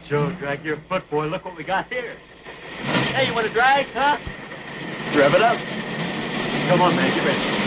Joe, drag your foot, boy. Look what we got here. Hey, you want to drag, huh? Rev it up. Come on, man. Get ready.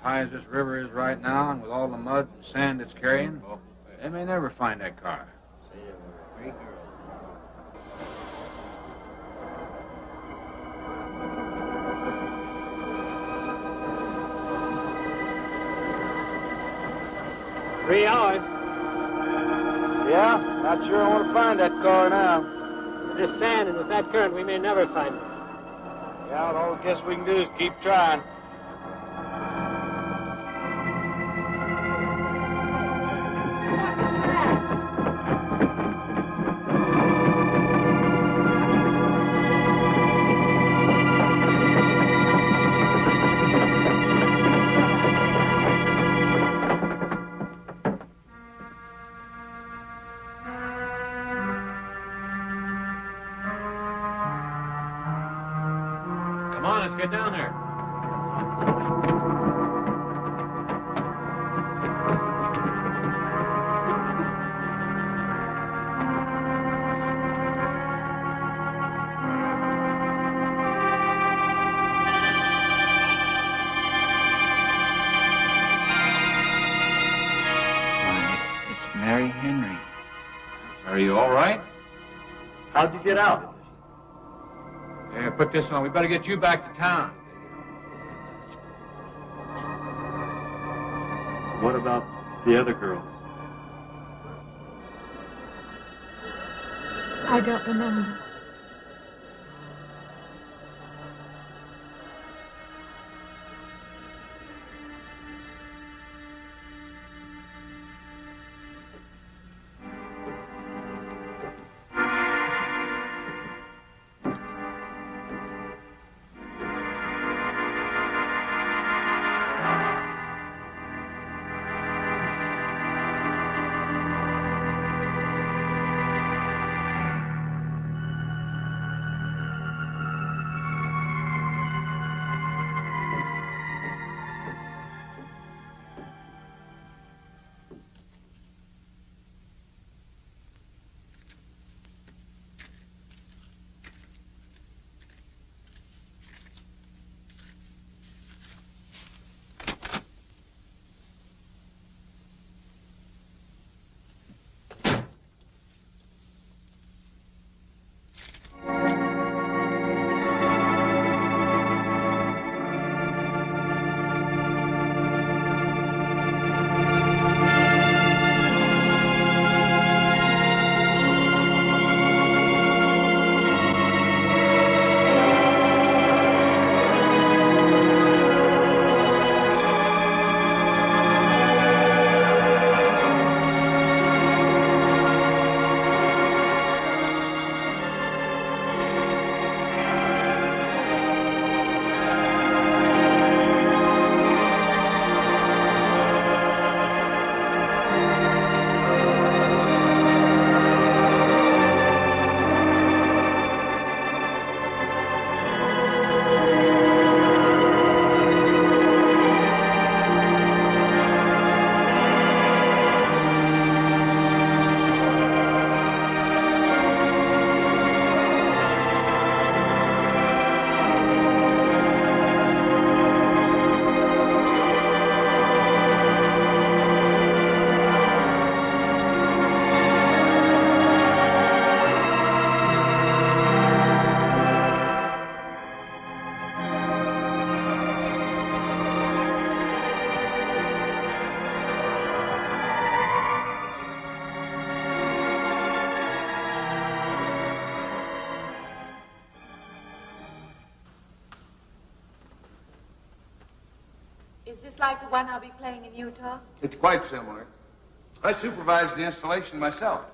As this river is right now, and with all the mud and sand it's carrying, they may never find that car. Three hours. Yeah, not sure I want to find that car now. With this sand and with that current, we may never find it. Yeah, all I guess we can do is keep trying. Get down there. It's Mary Henry. Are you all right? How'd you get out? Yeah, put this on. We better get you back to town. What about the other girls? I don't remember. this like the one I'll be playing in Utah? It's quite similar. I supervised the installation myself.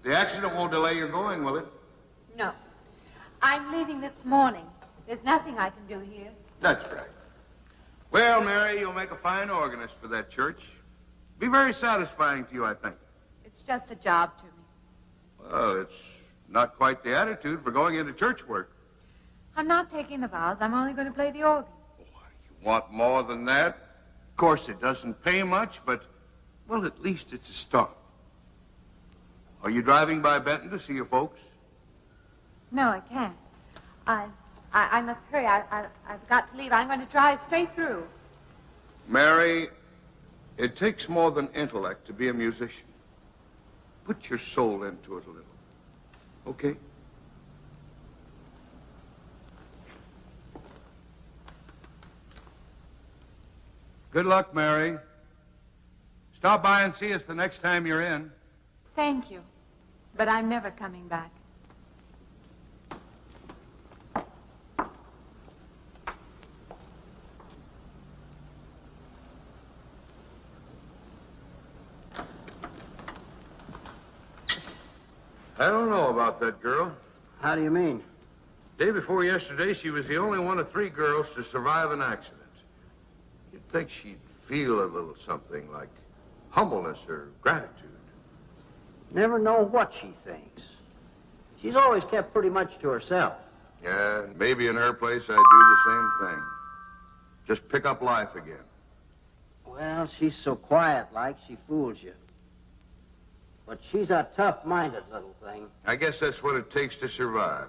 The accident won't delay your going, will it? No. I'm leaving this morning. There's nothing I can do here. That's right. Well, Mary, you'll make a fine organist for that church. Be very satisfying to you, I think. It's just a job to me. Well, it's not quite the attitude for going into church work. I'm not taking the vows. I'm only going to play the organ. You want more than that? Of course, it doesn't pay much, but, well, at least it's a start. Are you driving by Benton to see your folks? No, I can't. I must hurry. I've got to leave. I'm going to drive straight through. Mary, it takes more than intellect to be a musician. Put your soul into it a little. Okay? Good luck, Mary. Stop by and see us the next time you're in. Thank you. But I'm never coming back. I don't know about that girl. How do you mean? Day before yesterday, she was the only one of 3 girls to survive an accident. You'd think she'd feel a little something like humbleness or gratitude. Never know what she thinks. She's always kept pretty much to herself. Yeah, maybe in her place I'd do the same thing. Just pick up life again. Well, she's so quiet-like, she fools you. But she's a tough-minded little thing. I guess that's what it takes to survive.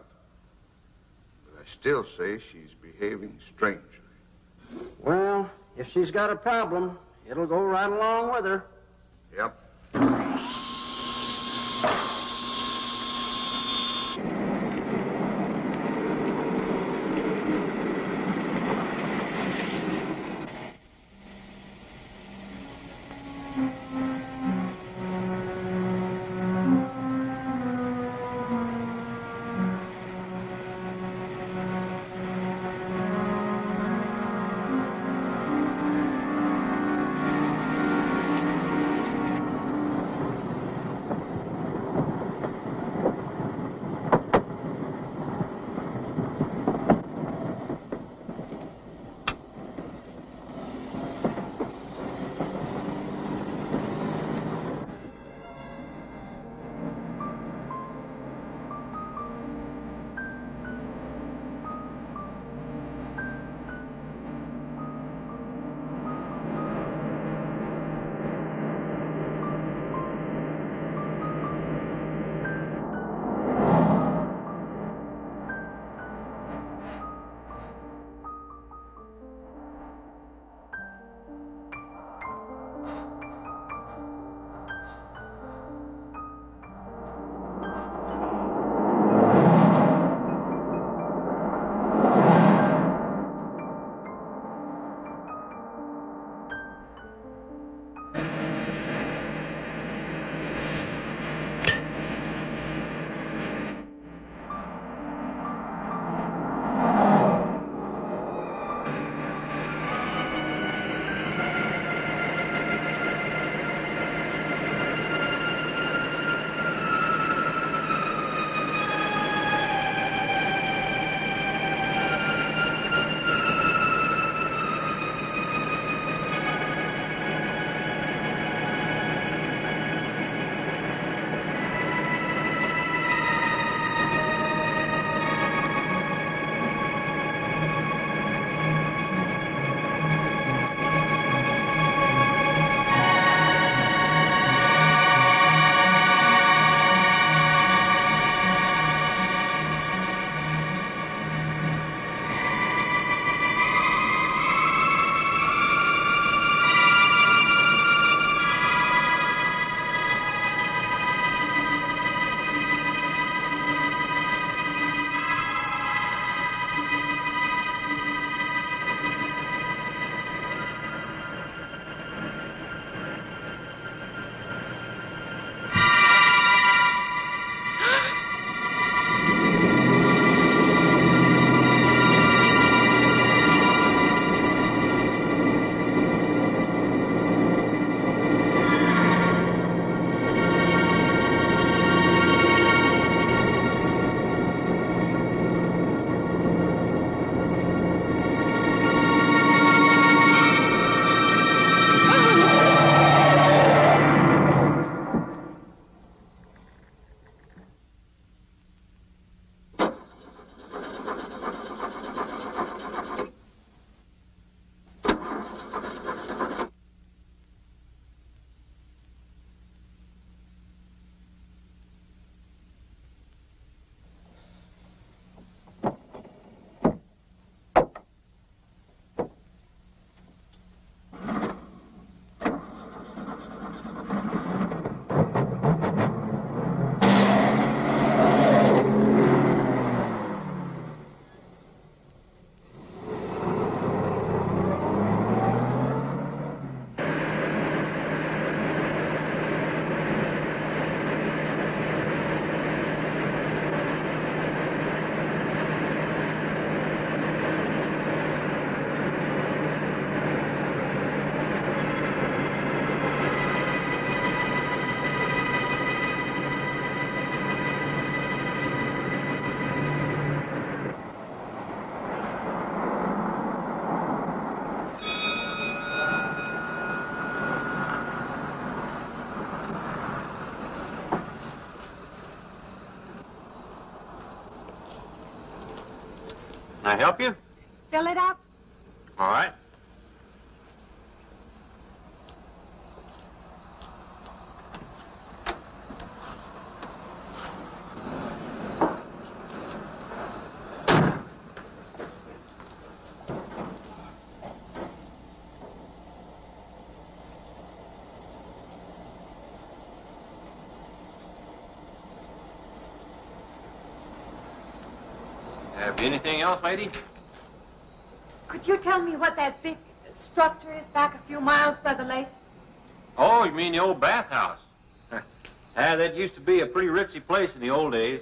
But I still say she's behaving strangely. Well, if she's got a problem, it'll go right along with her. Yep. I help you? Fill it up. All right. Have you anything else, lady? Could you tell me what that big structure is back a few miles by the lake? Oh, you mean the old bathhouse? That used to be a pretty ritzy place in the old days.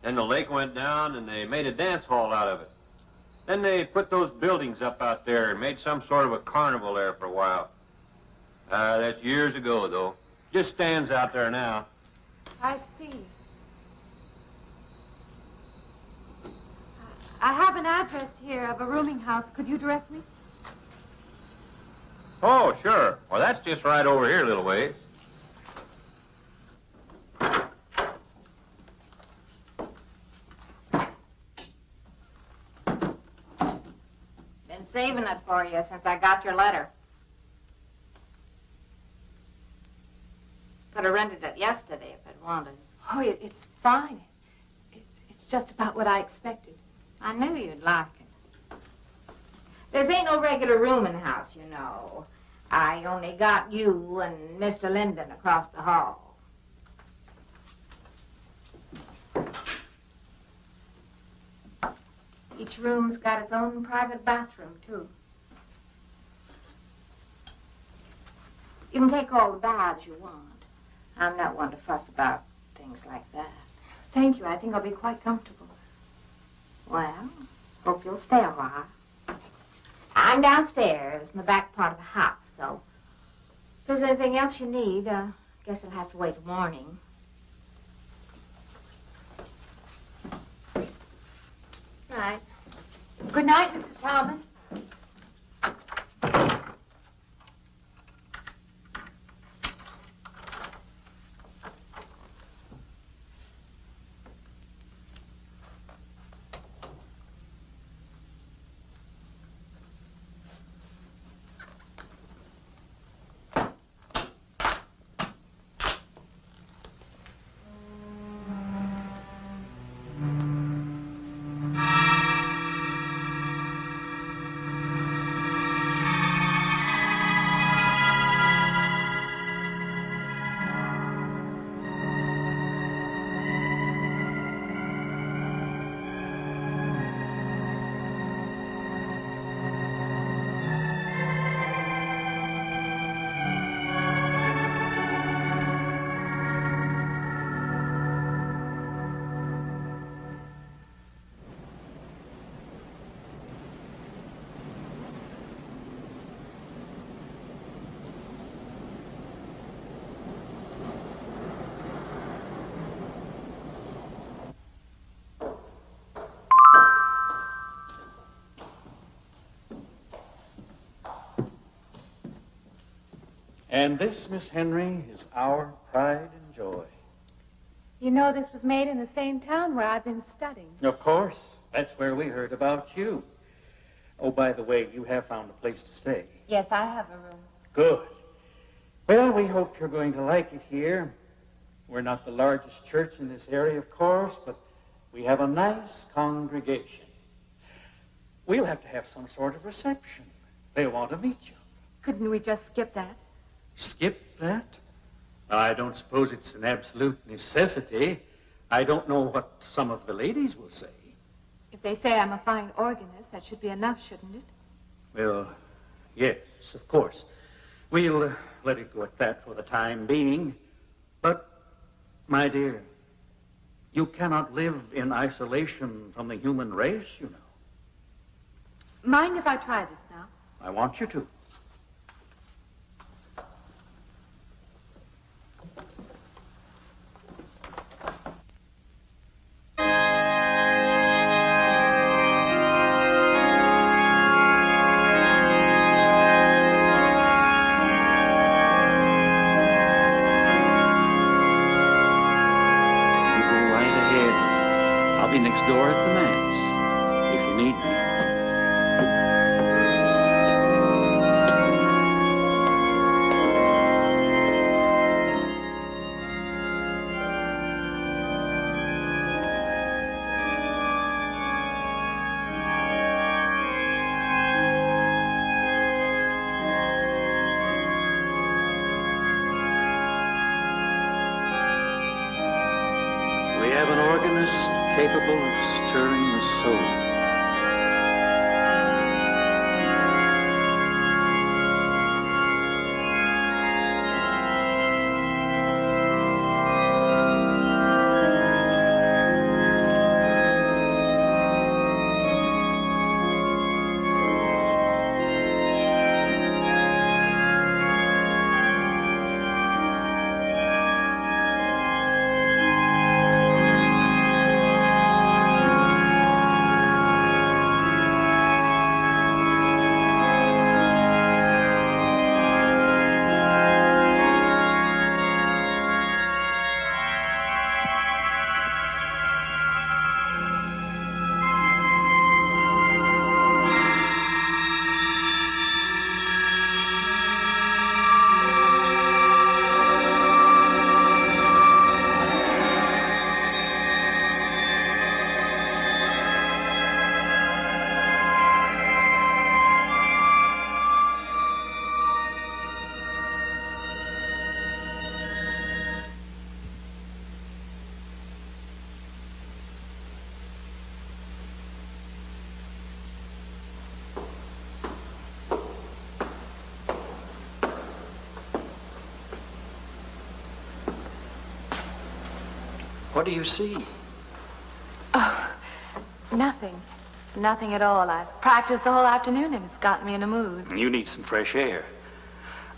Then the lake went down and they made a dance hall out of it. Then they put those buildings up out there and made some sort of a carnival there for a while. That's years ago, though. Just stands out there now. I see. I have an address here of a rooming house. Could you direct me? Oh, sure. Well, that's just right over here a little ways. Been saving it for you since I got your letter. Could have rented it yesterday if I'd wanted. Oh, it's fine. It's just about what I expected. I knew you'd like it. There ain't no regular rooming house, you know. I only got you and Mr. Linden across the hall. Each room's got its own private bathroom, too. You can take all the baths you want. I'm not one to fuss about things like that. Thank you. I think I'll be quite comfortable. Well, hope you'll stay a while. I'm downstairs in the back part of the house, so if there's anything else you need, guess it'll have to wait till morning. Right. Good night, Mrs. Talman. And this, Miss Henry, is our pride and joy. You know this was made in the same town where I've been studying. Of course. That's where we heard about you. Oh, by the way, you have found a place to stay. Yes, I have a room. Good. Well, we hope you're going to like it here. We're not the largest church in this area, of course, but we have a nice congregation. We'll have to have some sort of reception. They'll want to meet you. Couldn't we just skip that? Skip that? I don't suppose it's an absolute necessity. I don't know what some of the ladies will say. If they say I'm a fine organist, that should be enough, shouldn't it? Well, yes, of course. We'll let it go at that for the time being. But, my dear, you cannot live in isolation from the human race, you know. Mind if I try this now? I want you to. Next door at the manse, if you need me. have an organist capable of stirring the soul. What do you see? Oh, nothing. Nothing at all. I've practiced the whole afternoon and it's gotten me in a mood. You need some fresh air.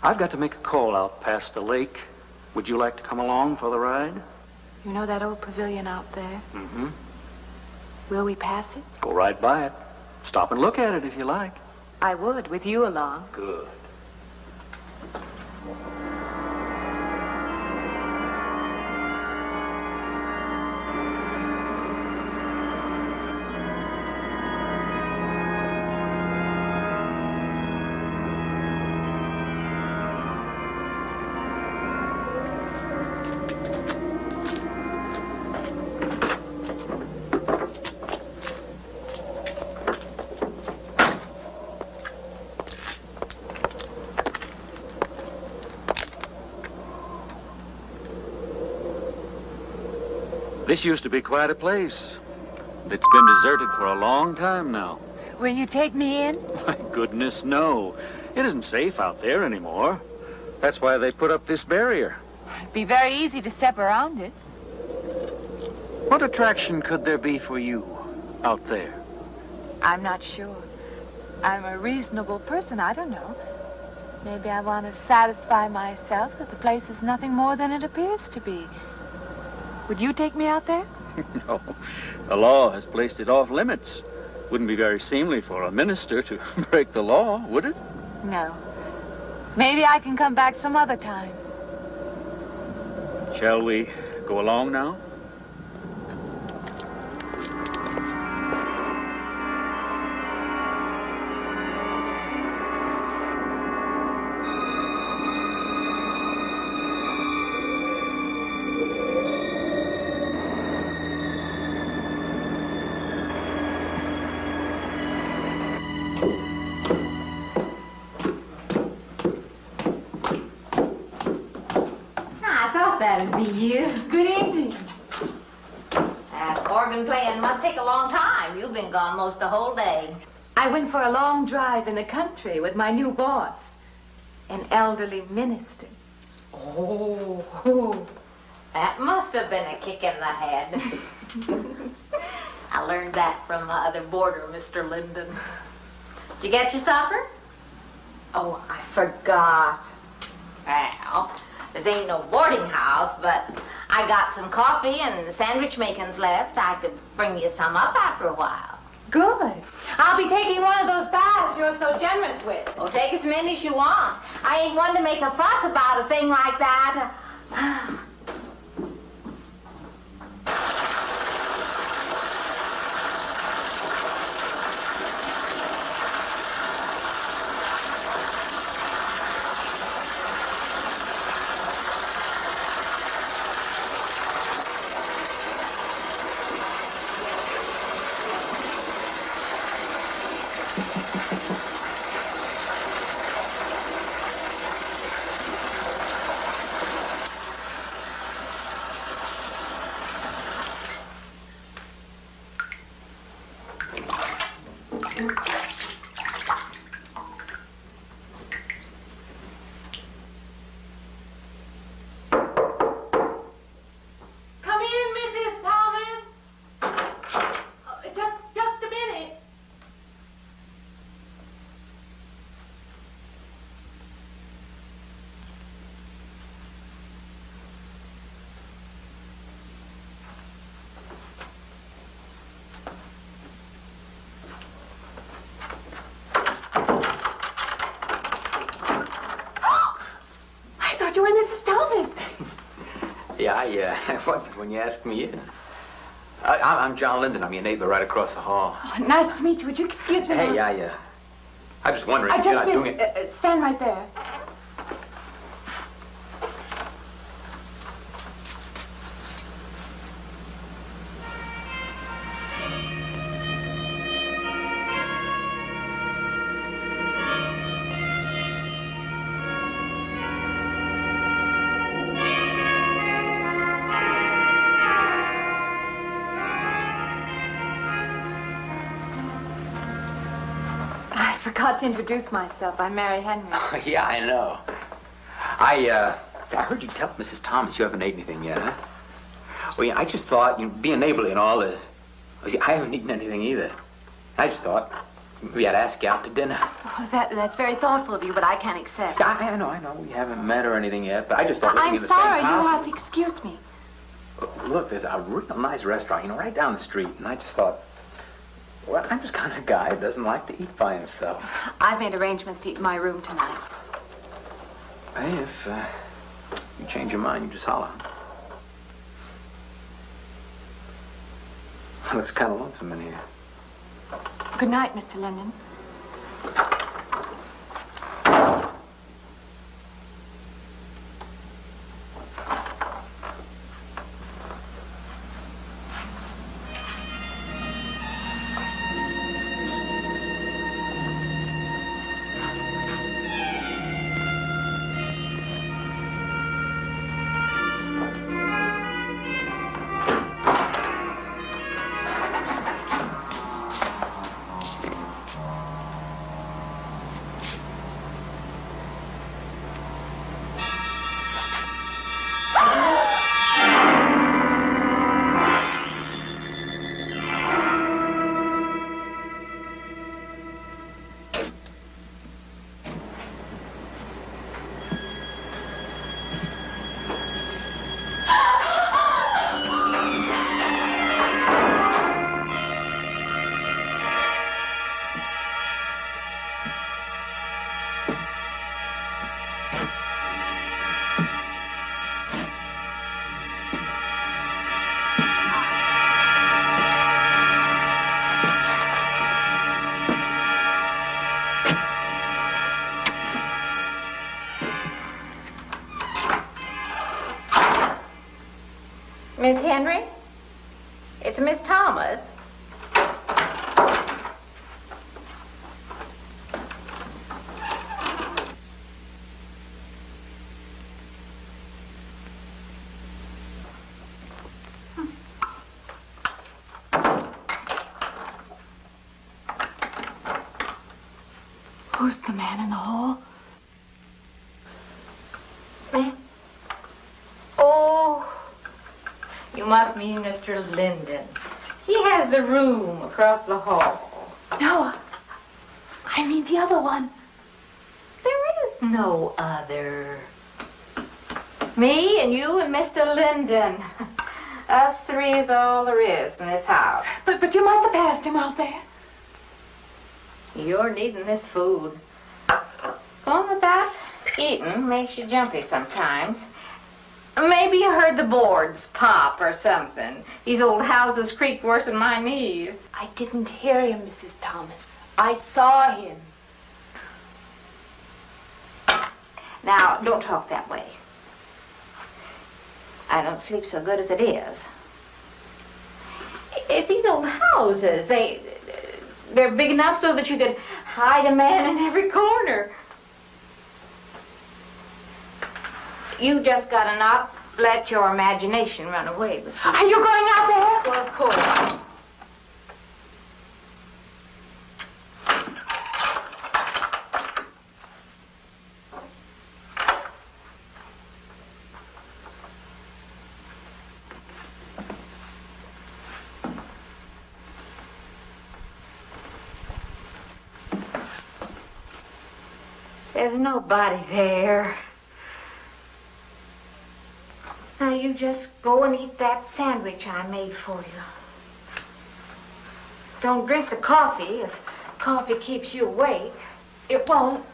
I've got to make a call out past the lake. Would you like to come along for the ride? You know that old pavilion out there? Mm-hmm. Will we pass it? Go right by it. Stop and look at it if you like. I would, with you along. Good. This used to be quite a place. It's been deserted for a long time now. Will you take me in? My goodness, no. It isn't safe out there anymore. That's why they put up this barrier. It'd be very easy to step around it. What attraction could there be for you out there? I'm not sure. I'm a reasonable person. I don't know. Maybe I want to satisfy myself that the place is nothing more than it appears to be. Would you take me out there? No. The law has placed it off limits. Wouldn't be very seemly for a minister to break the law, would it? No. Maybe I can come back some other time. Shall we go along now? That'd be you. Good evening. That organ playing must take a long time. You've been gone most the whole day. I went for a long drive in the country with my new boss, an elderly minister. Oh, that must have been a kick in the head. I learned that from my other boarder, Mr. Linden. Did you get your supper? Oh, I forgot. Well, this ain't no boarding house, but I got some coffee and sandwich makings left. I could bring you some up after a while. Good. I'll be taking one of those baths you're so generous with. Well, take as many as you want. I ain't one to make a fuss about a thing like that. Yeah, I wondered when you asked me in. I'm John Linden. I'm your neighbor right across the hall. Oh, nice to meet you. Would you excuse me? Hey, I'm just wondering if you're not doing it. Stand right there. I forgot to introduce myself. I'm Mary Henry. Oh, yeah, I know. I heard you tell Mrs. Thomas you haven't ate anything yet, huh? Well, yeah, I just thought, being neighborly and all, I haven't eaten anything either. I just thought maybe I'd ask you out to dinner. Oh, that's very thoughtful of you, but I can't accept. Yeah, I know. We haven't met or anything yet, but I just thought living in the sorry. same house. You'll have to excuse me. Look, there's a real nice restaurant, right down the street, and I just thought, well, I'm just kind of a guy who doesn't like to eat by himself. I've made arrangements to eat in my room tonight. Hey, if you change your mind, you just holler. Looks kind of lonesome in here. Good night, Mr. Linden. Miss Henry? It's Miss Thomas. Who's the man in the hall? You must mean Mr. Linden. He has the room across the hall. No, I mean the other one. There is no other. Me and you and Mr. Linden. Us three is all there is in this house. But you must have passed him out there. You're needing this food. Going without eating makes you jumpy sometimes. Maybe you heard the boards pop or something. These old houses creak worse than my knees. I didn't hear him, Mrs. Thomas. I saw him. Now, don't talk that way. I don't sleep so good as it is. It's these old houses. They're big enough so that you could hide a man in every corner. You just gotta not let your imagination run away with you. Are you going out there? Well, of course. There's nobody there. Now you just go and eat that sandwich I made for you. Don't drink the coffee. If coffee keeps you awake, it won't.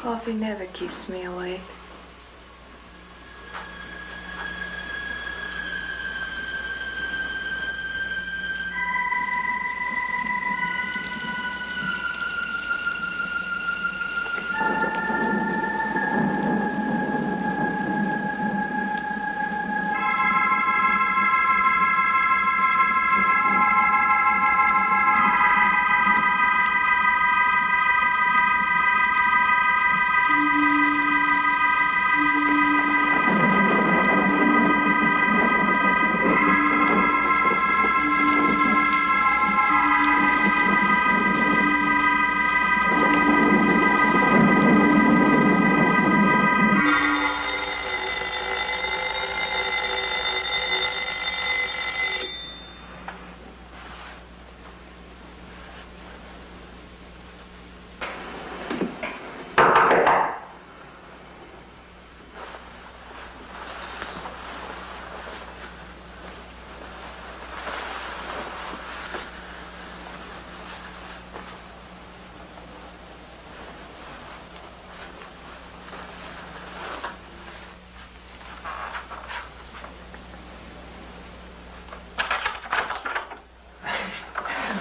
Coffee never keeps me awake.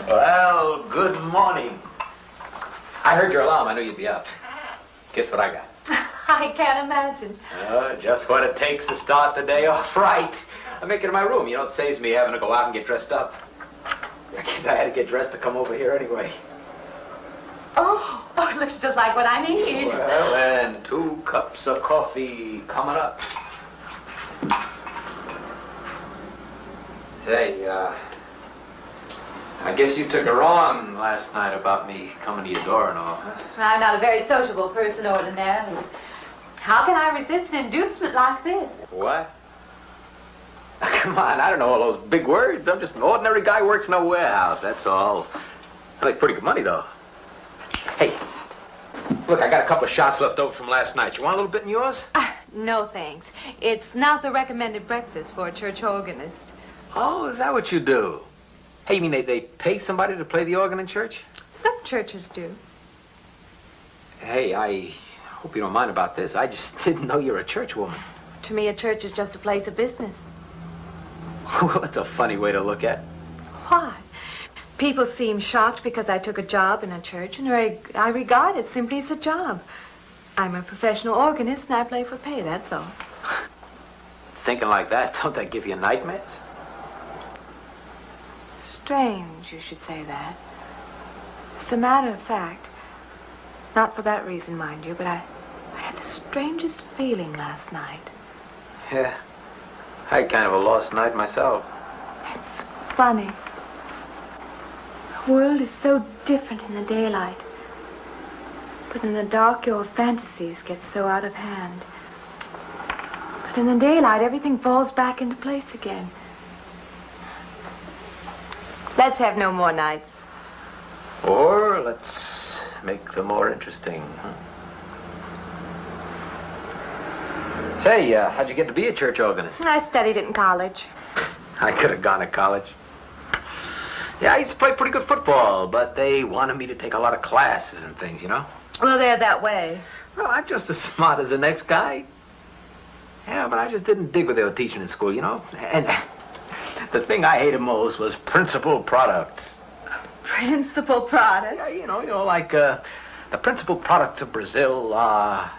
Well, good morning. I heard your alarm. I knew you'd be up. Guess what I got? I can't imagine. Just what it takes to start the day off right. I make it in my room. You know, it saves me having to go out and get dressed up. I guess I had to get dressed to come over here anyway. Oh, it looks just like what I need. Well, and 2 cups of coffee coming up. Say, I guess you took her on last night about me coming to your door and all, huh? I'm not a very sociable person ordinarily. How can I resist an inducement like this? What? Come on, I don't know all those big words. I'm just an ordinary guy who works in a warehouse, that's all. I make pretty good money, though. Hey, look, I got a couple of shots left over from last night. You want a little bit in yours? No, thanks. It's not the recommended breakfast for a church organist. Oh, is that what you do? Hey, you mean they pay somebody to play the organ in church? Some churches do. Hey, I hope you don't mind about this. I just didn't know you're a church woman. To me, a church is just a place of business. Well, that's a funny way to look at it. Why? People seem shocked because I took a job in a church, and I regard it simply as a job. I'm a professional organist, and I play for pay, that's all. Thinking like that, don't that give you nightmares? Strange you should say that. As a matter of fact, not for that reason, mind you, but I had the strangest feeling last night. Yeah, I had kind of a lost night myself. It's funny. The world is so different in the daylight. But in the dark, your fantasies get so out of hand. But in the daylight, everything falls back into place again. Let's have no more nights. Or let's make them more interesting, huh? Say, how'd you get to be a church organist? I studied it in college. I could have gone to college. Yeah, I used to play pretty good football, but they wanted me to take a lot of classes and things, you know? Well, they're that way. Well, I'm just as smart as the next guy. Yeah, but I just didn't dig what they were teaching in school, you know? And the thing I hated most was principal products. Principal products? Yeah, you know, like the principal products of Brazil are...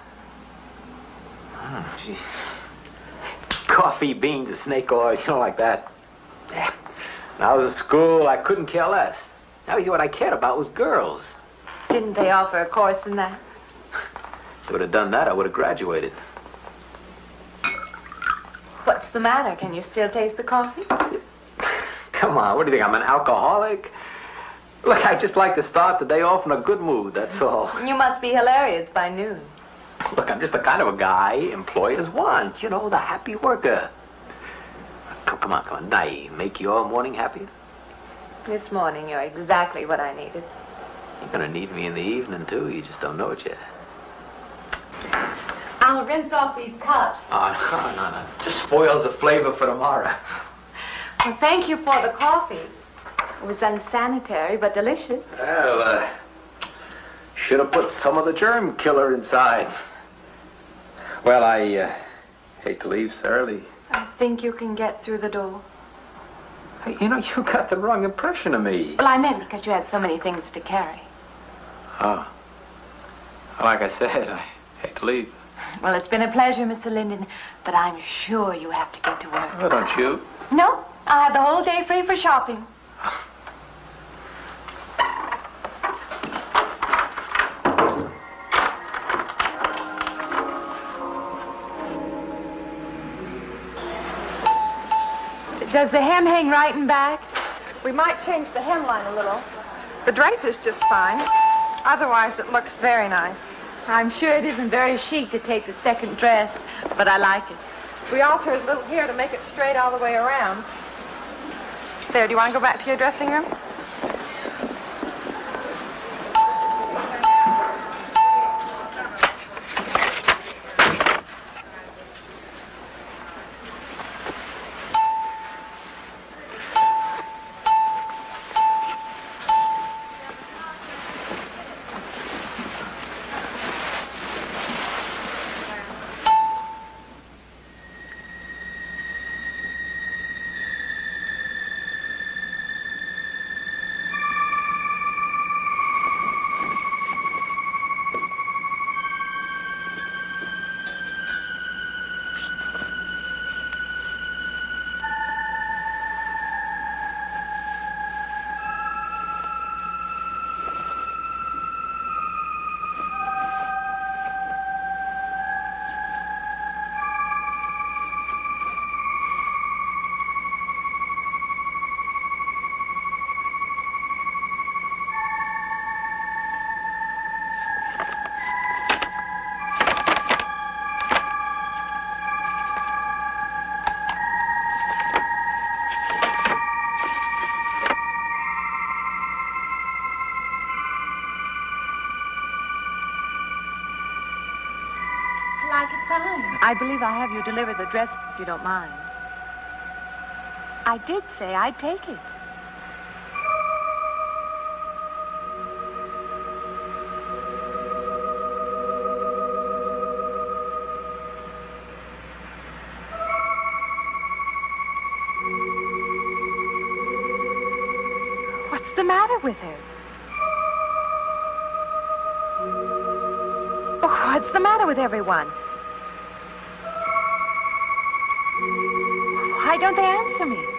coffee, beans, and snake oil, you know, like that. Yeah. When I was at school, I couldn't care less. Now, what I cared about was girls. Didn't they offer a course in that? If they would have done that, I would have graduated. What's the matter? Can you still taste the coffee? Come on, what do you think, I'm an alcoholic? Look, I just like to start the day off in a good mood, that's all. You must be hilarious by noon. Look, I'm just the kind of a guy employers want. You know, the happy worker. Come on. Did I make your morning happier? This morning, you're exactly what I needed. You're going to need me in the evening, too. You just don't know it yet. I'll rinse off these cups. Oh, no. Just spoils the flavor for tomorrow. Well, thank you for the coffee. It was unsanitary, but delicious. Well, Should have put some of the germ killer inside. Well, I hate to leave so early. I think you can get through the door. Hey, you know, you got the wrong impression of me. Well, I meant because you had so many things to carry. Oh. Like I said, I hate to leave. Well, it's been a pleasure, Mr. Linden, but I'm sure you have to get to work. Oh, don't you? No, I have the whole day free for shopping. Does the hem hang right and back? We might change the hemline a little. The drape is just fine. Otherwise, it looks very nice. I'm sure it isn't very chic to take the second dress, but I like it. We altered a little here to make it straight all the way around. There, do you want to go back to your dressing room? I believe I have you deliver the dress if you don't mind. I did say I'd take it. What's the matter with her? Oh, what's the matter with everyone? Why don't they answer me?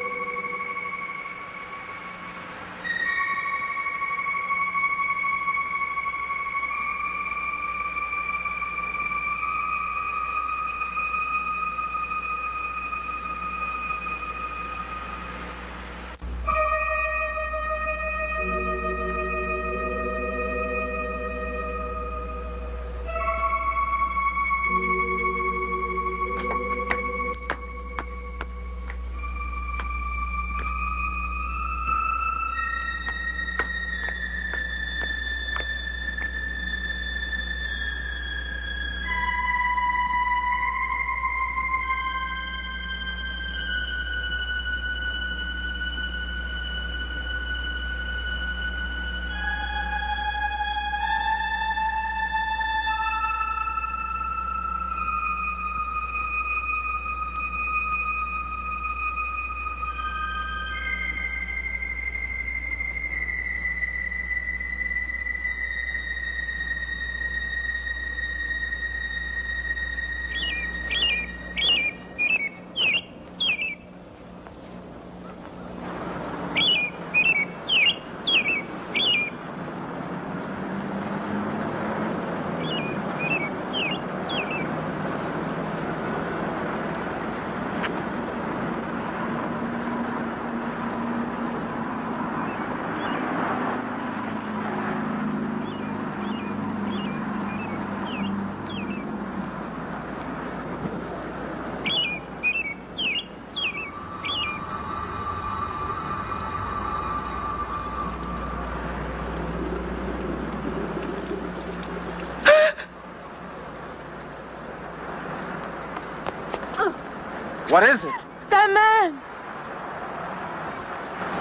What is it? That man.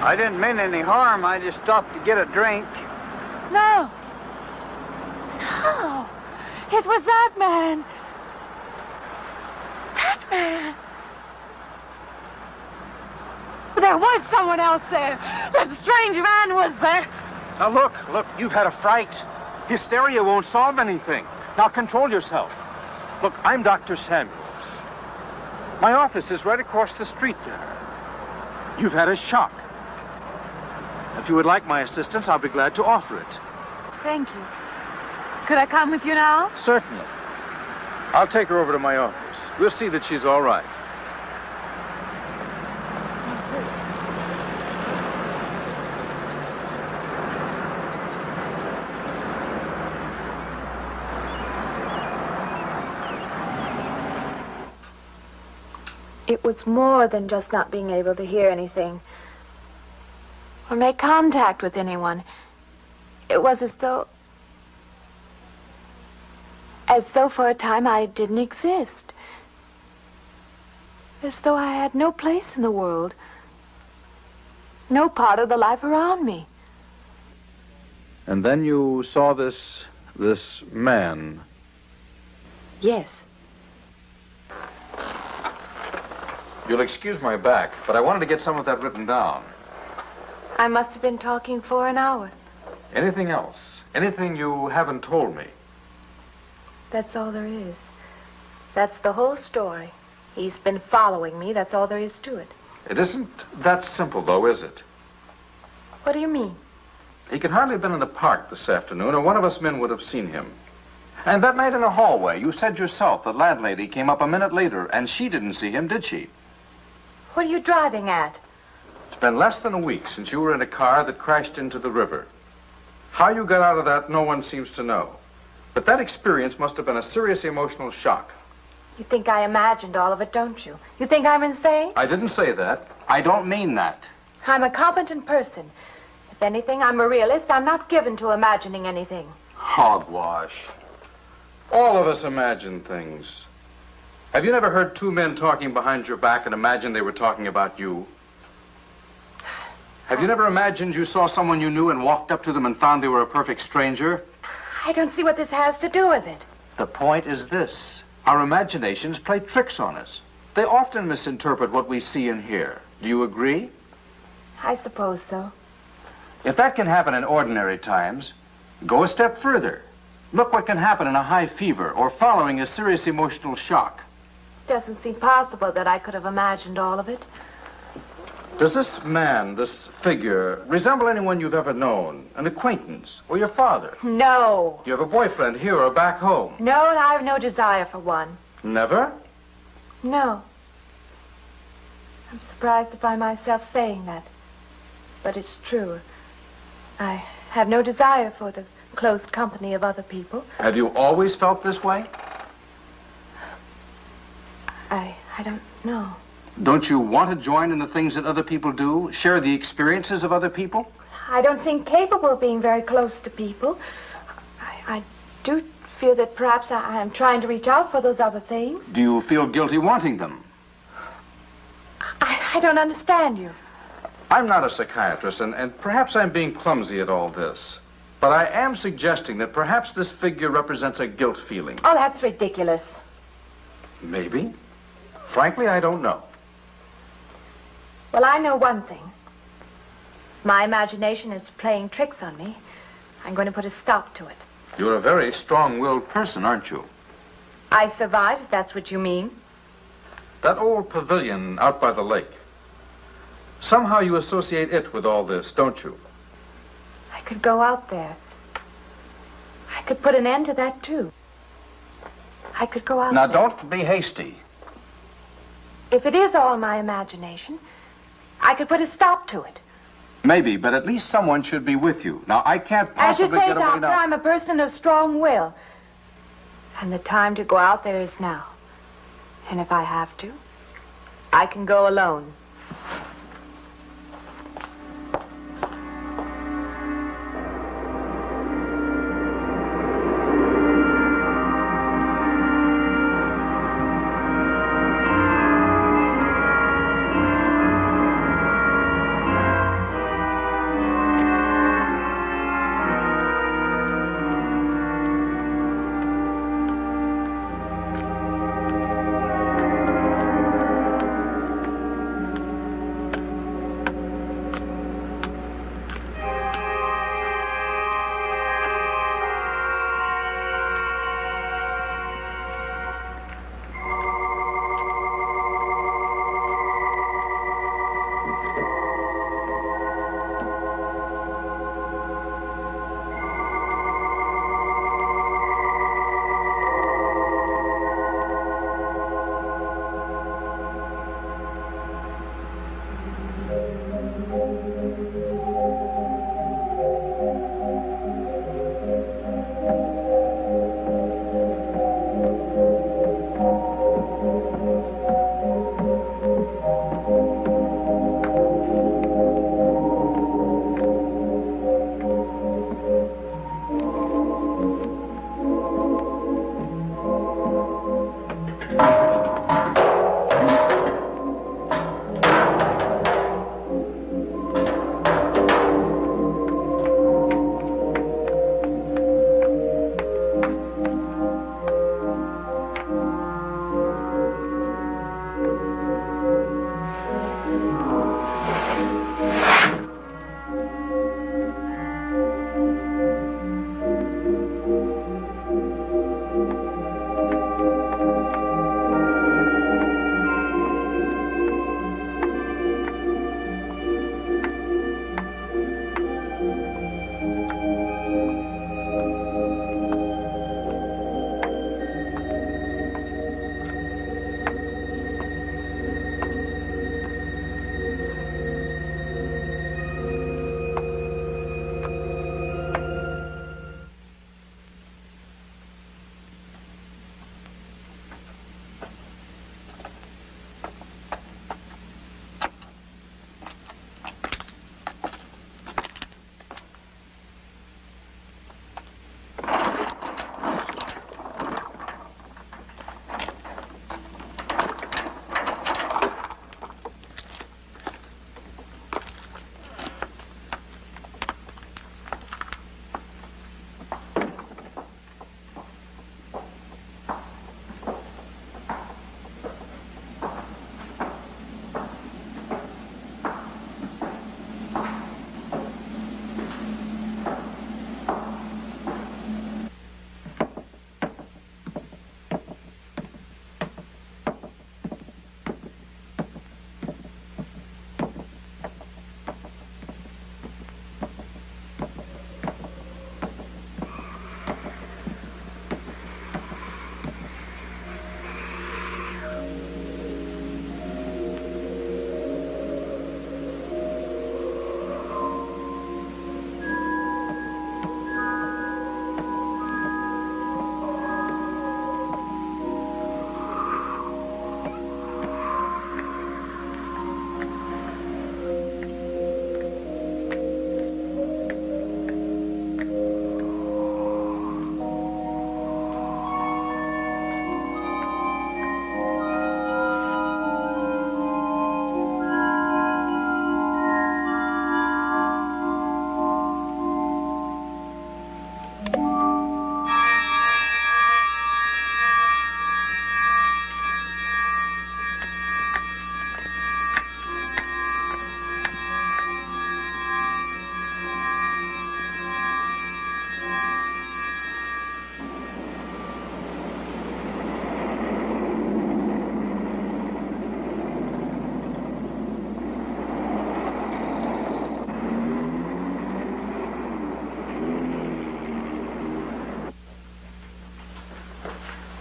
I didn't mean any harm. I just stopped to get a drink. No. It was that man. That man. There was someone else there. That strange man was there. Now, look, you've had a fright. Hysteria won't solve anything. Now, control yourself. Look, I'm Dr. Samuels. My office is right across the street there. You've had a shock. If you would like my assistance, I'll be glad to offer it. Thank you. Could I come with you now? Certainly. I'll take her over to my office. We'll see that she's all right. It was more than just not being able to hear anything or make contact with anyone. It was as though for a time I didn't exist. As though I had no place in the world. No part of the life around me. And then you saw this man. Yes. You'll excuse my back, but I wanted to get some of that written down. I must have been talking for an hour. Anything else? Anything you haven't told me? That's all there is. That's the whole story. He's been following me. That's all there is to it. It isn't that simple, though, is it? What do you mean? He could hardly have been in the park this afternoon, or one of us men would have seen him. And that night in the hallway, you said yourself the landlady came up a minute later, and she didn't see him, did she? What are you driving at? It's been less than a week since you were in a car that crashed into the river. How you got out of that, no one seems to know. But that experience must have been a serious emotional shock. You think I imagined all of it, don't you? You think I'm insane? I didn't say that. I don't mean that. I'm a competent person. If anything, I'm a realist. I'm not given to imagining anything. Hogwash. All of us imagine things. Have you never heard two men talking behind your back and imagined they were talking about you? Have you never imagined you saw someone you knew and walked up to them and found they were a perfect stranger? I don't see what this has to do with it. The point is this. Our imaginations play tricks on us. They often misinterpret what we see and hear. Do you agree? I suppose so. If that can happen in ordinary times, go a step further. Look what can happen in a high fever or following a serious emotional shock. It doesn't seem possible that I could have imagined all of it. Does this man, this figure, resemble anyone you've ever known? An acquaintance? Or your father? No. You have a boyfriend here or back home? No, and I have no desire for one. Never? No. I'm surprised to find myself saying that. But it's true. I have no desire for the close company of other people. Have you always felt this way? I don't know. Don't you want to join in the things that other people do? Share the experiences of other people? I don't seem capable of being very close to people. I do feel that perhaps I am trying to reach out for those other things. Do you feel guilty wanting them? I don't understand you. I'm not a psychiatrist, and perhaps I'm being clumsy at all this. But I am suggesting that perhaps this figure represents a guilt feeling. Oh, that's ridiculous. Maybe. Frankly, I don't know. Well, I know one thing. My imagination is playing tricks on me. I'm going to put a stop to it. You're a very strong-willed person, aren't you? I survive, if that's what you mean. That old pavilion out by the lake. Somehow you associate it with all this, don't you? I could go out there. I could put an end to that, too. I could go out Now, there. don't be hasty. If it is all my imagination, I could put a stop to it. Maybe, but at least someone should be with you. Now, I can't As you possibly say, get away Doctor, now. I'm a person of strong will. And the time to go out there is now. And if I have to, I can go alone.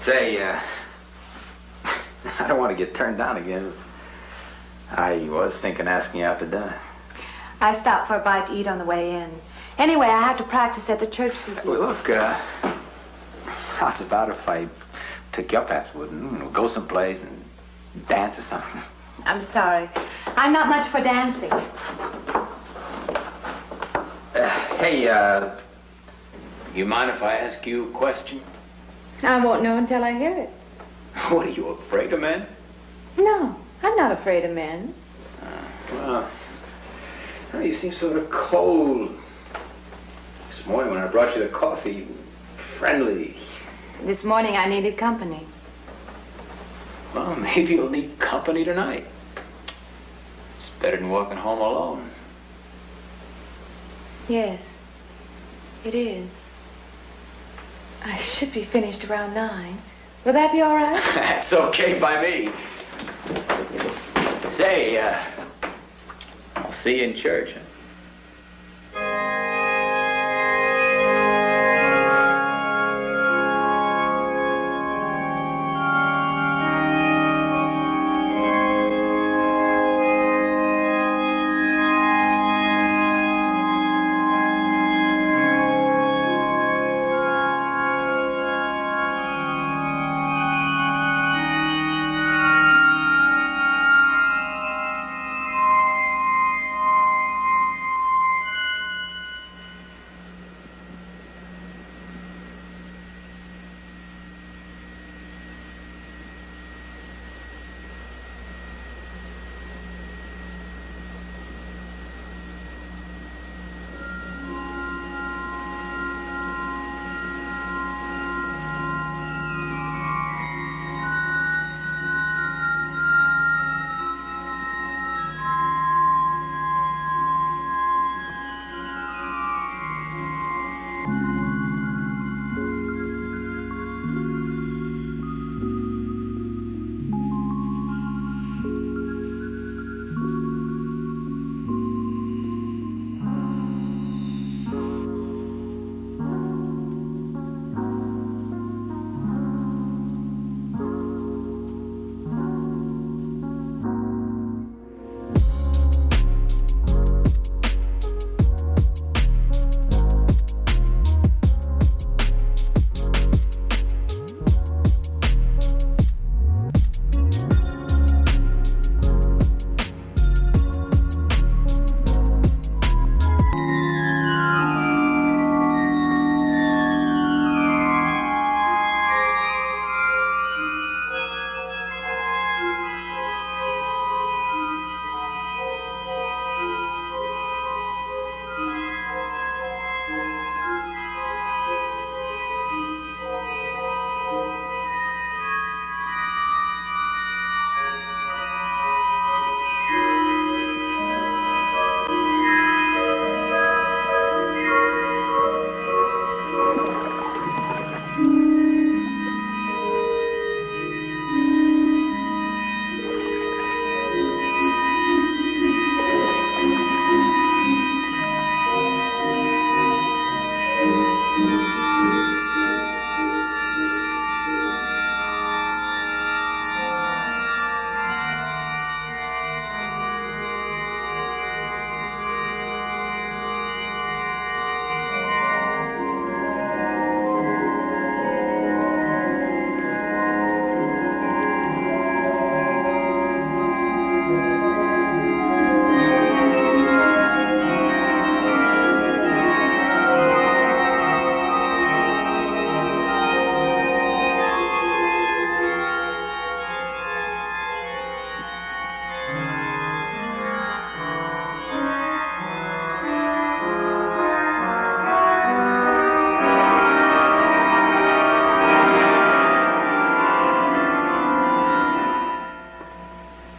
Say, I don't want to get turned down again. I was thinking asking you out to dinner. I stopped for a bite to eat on the way in. Anyway, I have to practice at the church this evening. Well, look, how's about if I took you up afterward and go someplace and dance or something? I'm sorry. I'm not much for dancing. Hey, you mind if I ask you a question? I won't know until I hear it. What, are you afraid of men? No, I'm not afraid of men. Well, you seem sort of cold. This morning when I brought you the coffee, friendly. This morning I needed company. Well, maybe you'll need company tonight. It's better than walking home alone. Yes, it is. I should be finished around 9. Will that be all right? That's okay by me. Say, I'll see you in church. Huh?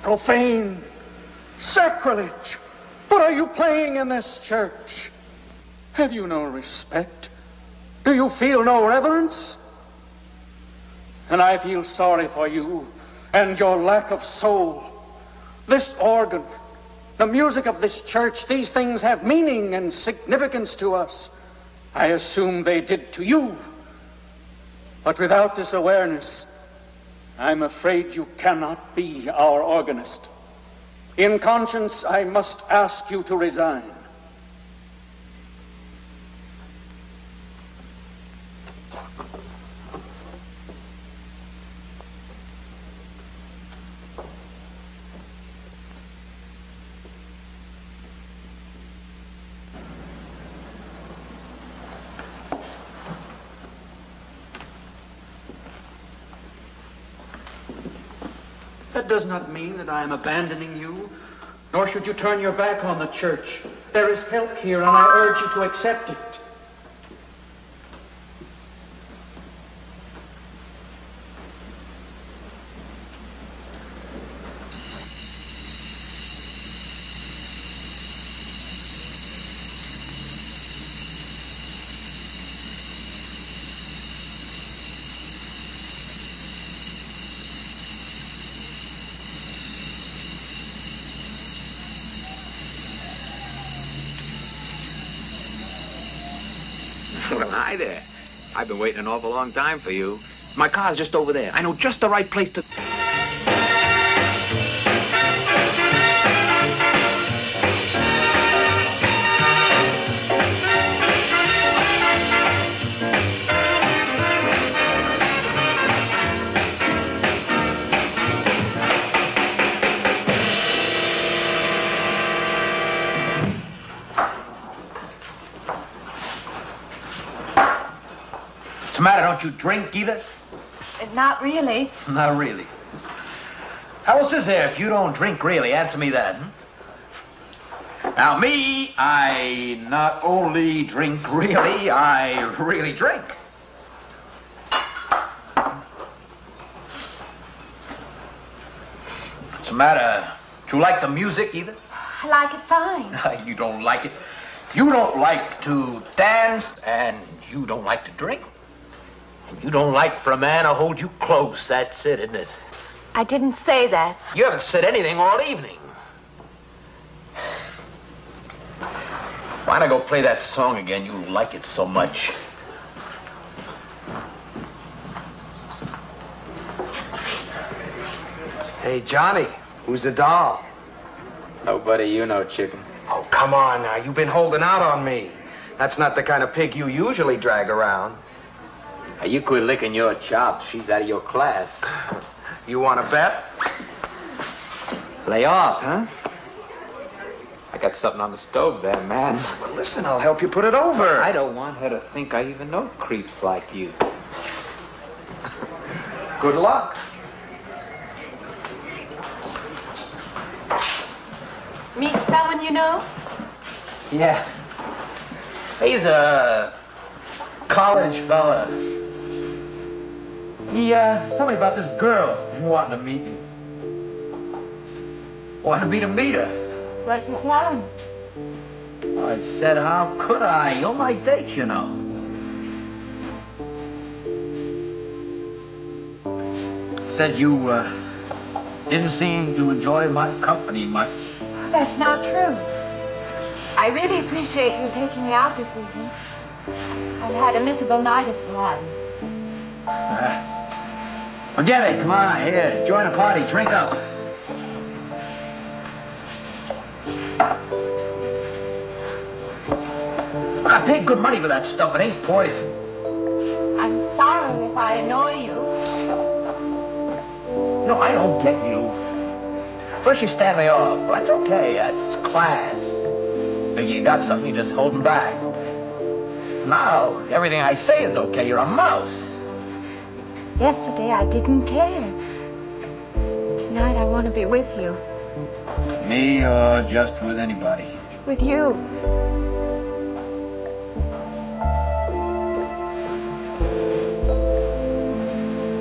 Profane. Sacrilege. What are you playing in this church? Have you no respect? Do you feel no reverence? And I feel sorry for you and your lack of soul. This organ, the music of this church, these things have meaning and significance to us. I assume they did to you. But without this awareness, I'm afraid you cannot be our organist. In conscience, I must ask you to resign. That does not mean that I am abandoning you, nor should you turn your back on the church. There is help here, and I urge you to accept it. Well, hi there. I've been waiting an awful long time for you. My car's just over there. I know just the right place to... What's the matter? Don't you drink either? Not really. Not really. How else is there if you don't drink really? Answer me that. Now, me, I not only drink really, I really drink. What's the matter? Do you like the music either? I like it fine. You don't like it. You don't like to dance, and you don't like to drink. And you don't like for a man to hold you close. That's it, isn't it? I didn't say that. You haven't said anything all evening. Why not go play that song again? You like it so much. Hey, Johnny, who's the doll? Nobody you know, chicken. Oh, come on now. You've been holding out on me. That's not the kind of pig you usually drag around. Now, you quit licking your chops. She's out of your class. You want to bet? Lay off, huh? I got something on the stove there, man. Well, listen, I'll help you put it over. I don't want her to think I even know creeps like you. Good luck. Meet someone you know? Yeah. He's a college fella. He told me about this girl who wanted to meet me. Wanted me to meet her. What's his name? I said, how could I? You're my date, you know. Said you didn't seem to enjoy my company much. That's not true. I really appreciate you taking me out this evening. I've had a miserable night at the lodge. Forget it. Come on, here. Join the party. Drink up. Look, I paid good money for that stuff. It ain't poison. I'm sorry if I annoy you. No, I don't get you. First you stand me off. Well, that's okay. That's class. Figure you got something, you're just holding back. Now, everything I say is okay. You're a mouse. Yesterday I didn't care. Tonight I want to be with you. Me or just with anybody? With you.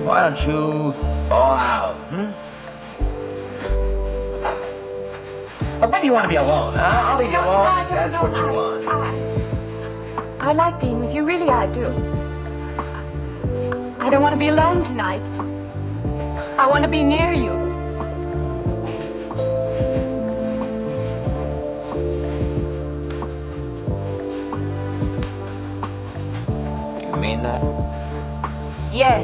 Why don't you fall out, Or maybe you want to be alone, huh? I'll leave you alone if that's what you want. I like being with you, really I do. I don't want to be alone tonight. I want to be near you. You mean that? Yes.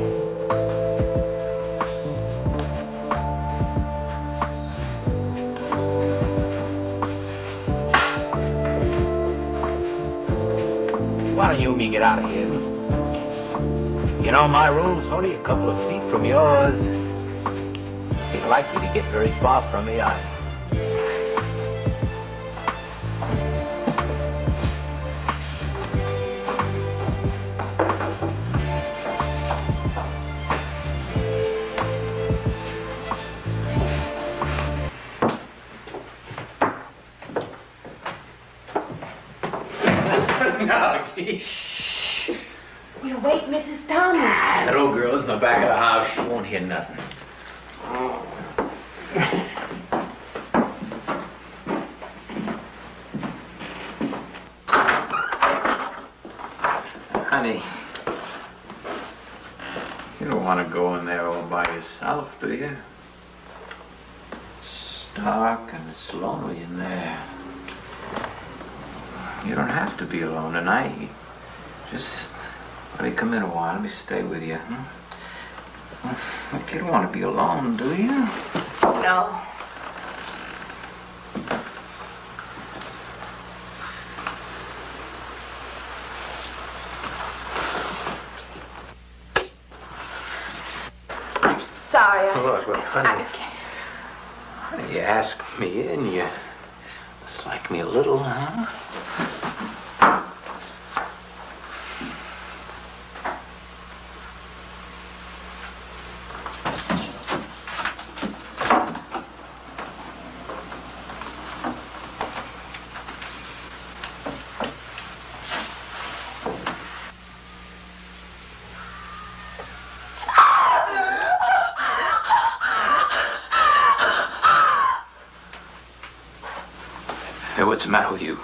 me get out of here. You know, my room's only a couple of feet from yours. Ain't likely to get very far from me either. No, gee. We'll wake Mrs. Thomas. That old girl's in the back of the house. She won't hear nothing. Honey, you don't want to go in there all by yourself, do you? It's dark and it's lonely in there. You don't have to be alone tonight. Just let me come in a while. Let me stay with you. Look, you don't want to be alone, do you? No. I'm sorry. Look, honey. Honey, you asked me in. You must like me a little, huh? Hey, what's the matter with you?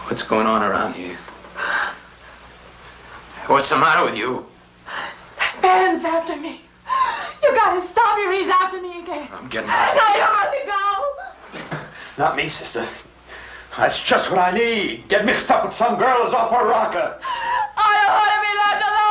What's going on around here? What's the matter with you? That man's after me. You gotta stop him. He's after me again. I'm getting out. Now you have to go. Not me, sister. That's just what I need. Get mixed up with some girl who's off her rocker. I don't want to be left alone.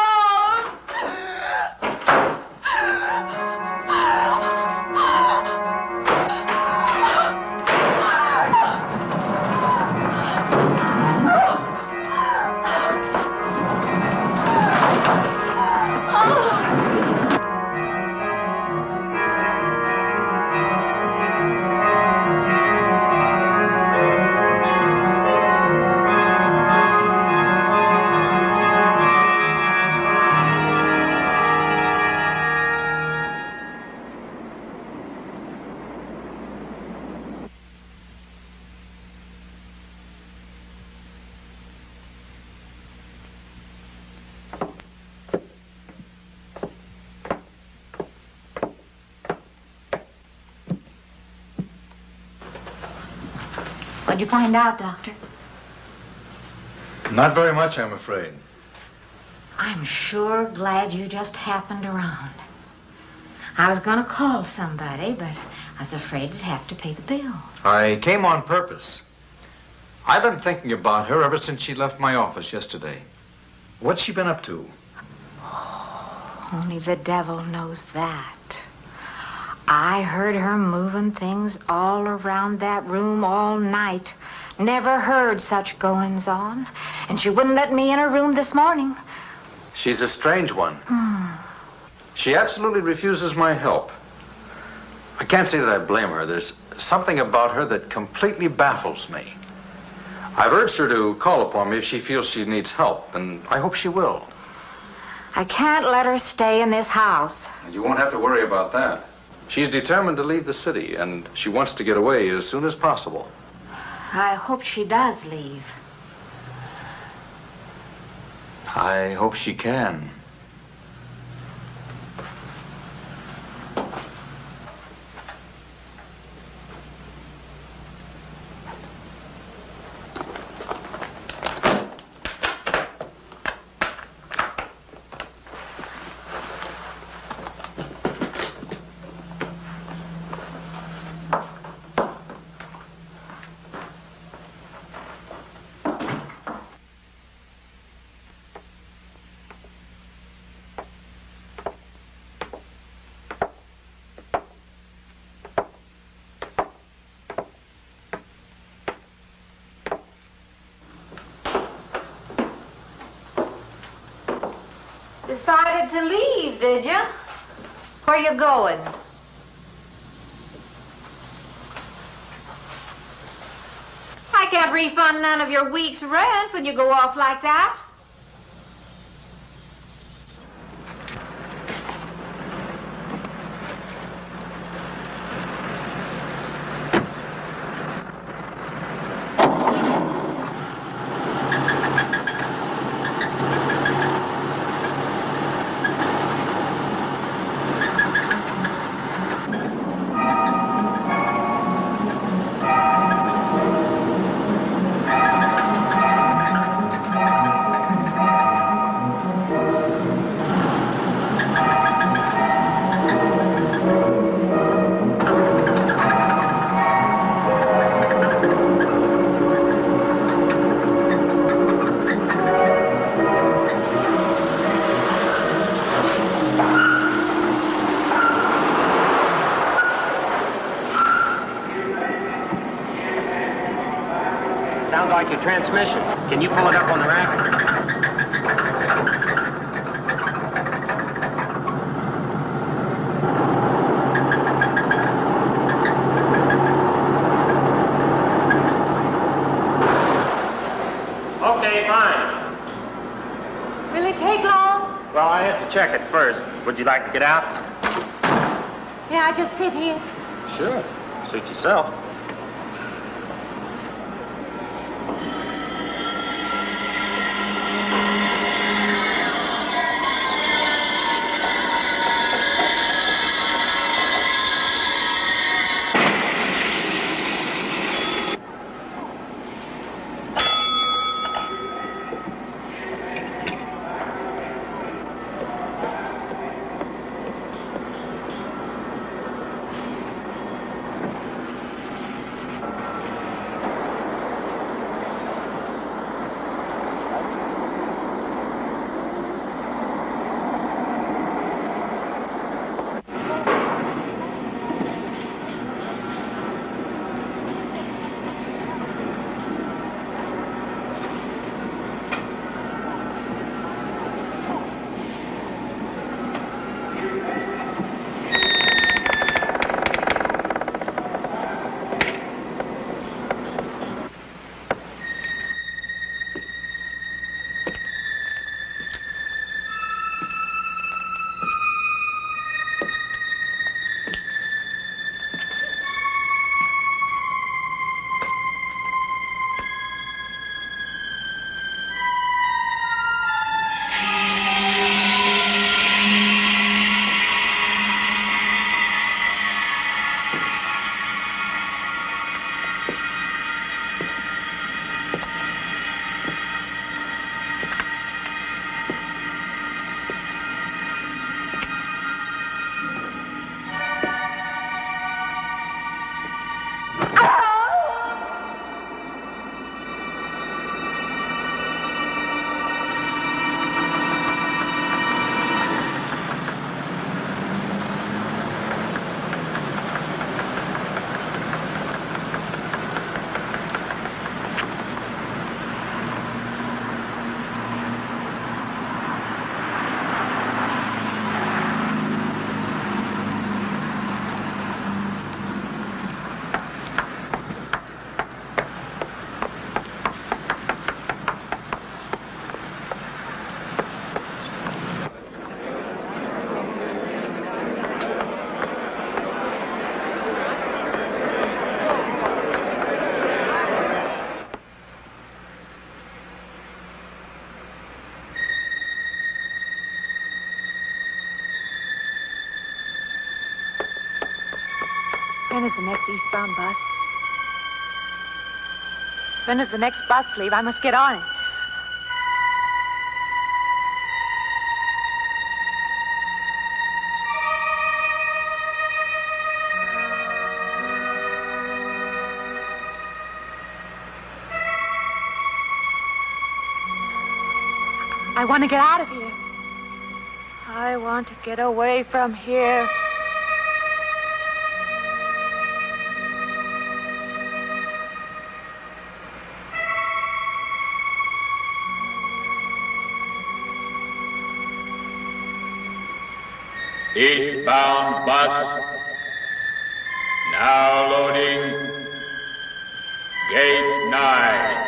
What'd you find out, Doctor? Not very much, I'm afraid. I'm sure glad you just happened around. I was going to call somebody, but I was afraid I'd have to pay the bill. I came on purpose. I've been thinking about her ever since she left my office yesterday. What's she been up to? Only the devil knows that. I heard her moving things all around that room all night. Never heard such goings on. And she wouldn't let me in her room this morning. She's a strange one. She absolutely refuses my help. I can't say that I blame her. There's something about her that completely baffles me. I've urged her to call upon me if she feels she needs help, and I hope she will. I can't let her stay in this house. You won't have to worry about that. She's determined to leave the city, and she wants to get away as soon as possible. I hope she does leave. I hope she can. decided to leave, did you? Where you going? I can't refund none of your week's rent when you go off like that. Transmission. Can you pull it up on the rack? Okay, fine. Will it take long? Well, I have to check it first. Would you like to get out? Yeah, I just sit here. Sure. Suit yourself. When is the next eastbound bus? When does the next bus leave? I must get on it. I want to get out of here. I want to get away from here. Eastbound bus. Now loading. Gate 9.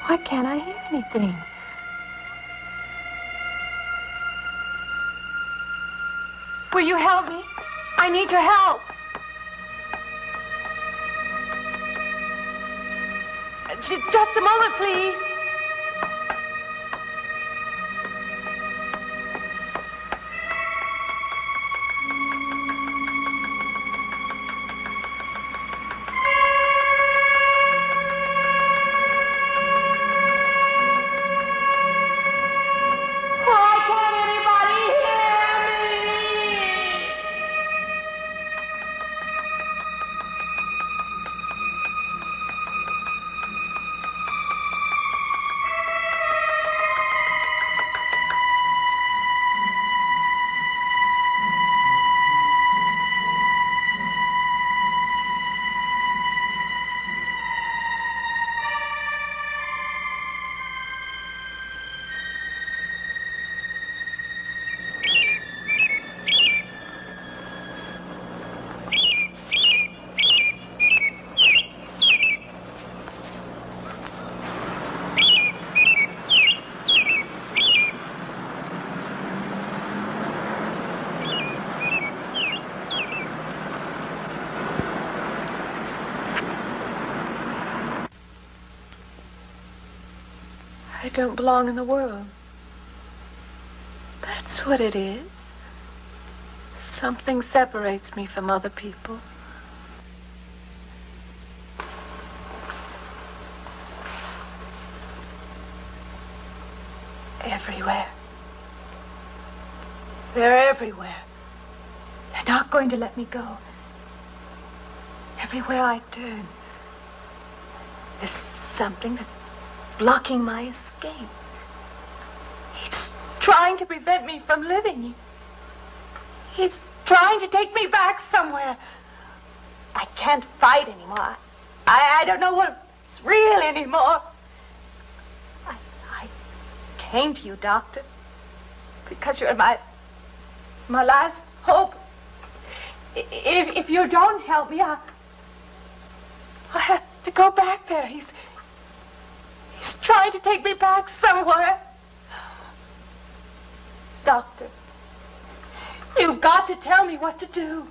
Why can't I hear anything? Will you help me? I need your help. Just a moment, please. I don't belong in the world. That's what it is. Something separates me from other people. Everywhere. They're everywhere. They're not going to let me go. Everywhere I turn, there's something that's blocking my escape. He's trying to prevent me from living. He's trying to take me back somewhere. I can't fight anymore. I don't know what's real anymore. I came to you, Doctor, because you're my last hope. If you don't help me, I'll have to go back there. He's trying to take me back somewhere. Doctor, you've got to tell me what to do.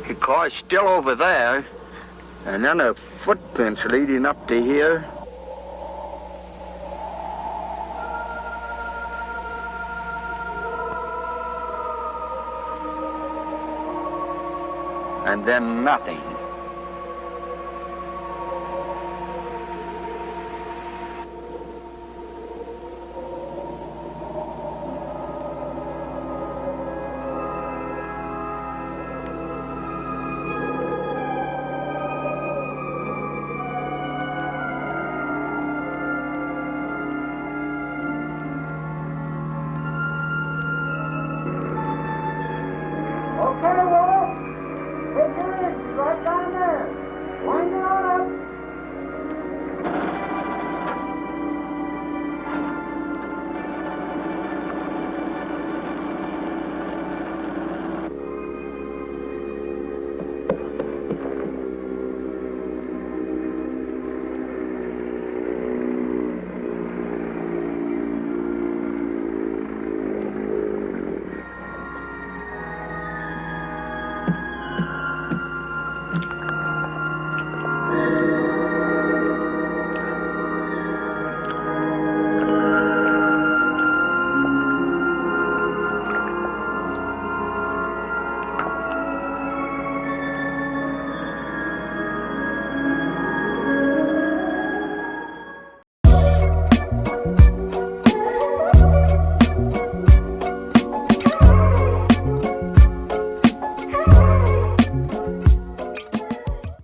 The car's still over there. And then a footprints leading up to here. And then nothing.